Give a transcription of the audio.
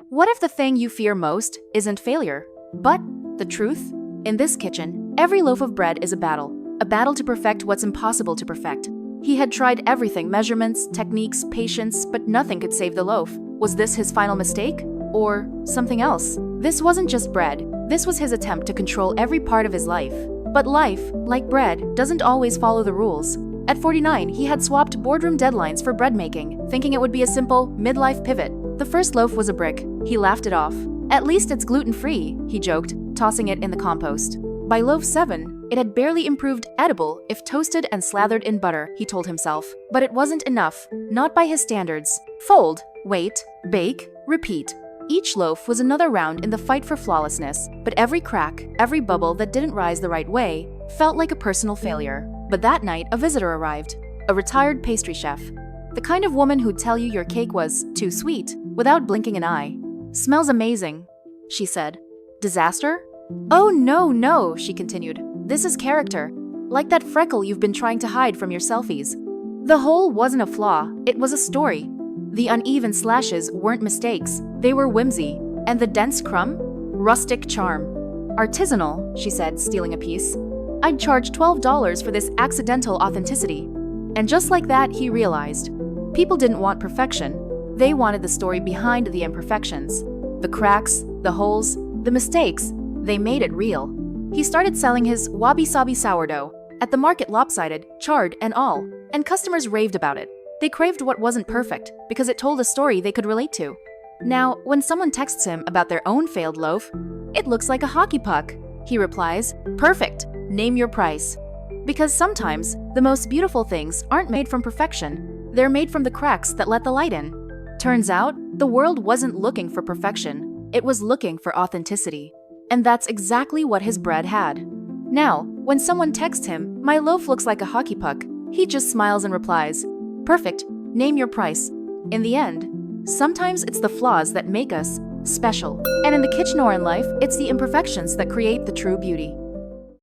What if the thing you fear most isn't failure, but the truth? In this kitchen, every loaf of bread is a battle to perfect what's impossible to perfect. He had tried everything, measurements, techniques, patience, but nothing could save the loaf. Was this his final mistake? Or something else? This wasn't just bread. This was his attempt to control every part of his life. But life, like bread, doesn't always follow the rules. At 49, he had swapped boardroom deadlines for bread making, thinking it would be a simple, midlife pivot. The first loaf was a brick. He laughed it off. At least it's gluten-free, he joked, tossing it in the compost. By loaf 7, it had barely improved edible if toasted and slathered in butter, he told himself. But it wasn't enough, not by his standards. Fold, wait, bake, repeat. Each loaf was another round in the fight for flawlessness, but every crack, every bubble that didn't rise the right way, felt like a personal failure. But that night, a visitor arrived, a retired pastry chef. The kind of woman who'd tell you your cake was too sweet, without blinking an eye. "Smells amazing," she said. "Disaster?" "Oh no, she continued. "This is character. Like that freckle you've been trying to hide from your selfies." The hole wasn't a flaw, it was a story. The uneven slashes weren't mistakes, they were whimsy. And the dense crumb? Rustic charm. "Artisanal," she said, stealing a piece. "I'd charge $12 for this accidental authenticity." And just like that, he realized. People didn't want perfection. They wanted the story behind the imperfections. The cracks, the holes, the mistakes, they made it real. He started selling his wabi-sabi sourdough at the market, lopsided, charred, and all, and customers raved about it. They craved what wasn't perfect because it told a story they could relate to. Now, when someone texts him about their own failed loaf, "It looks like a hockey puck," he replies, "Perfect, name your price." Because sometimes, the most beautiful things aren't made from perfection. They're made from the cracks that let the light in. Turns out, the world wasn't looking for perfection. It was looking for authenticity. And that's exactly what his bread had. Now, when someone texts him, "My loaf looks like a hockey puck," he just smiles and replies, "Perfect, name your price." In the end, sometimes it's the flaws that make us special. And in the kitchen or in life, it's the imperfections that create the true beauty.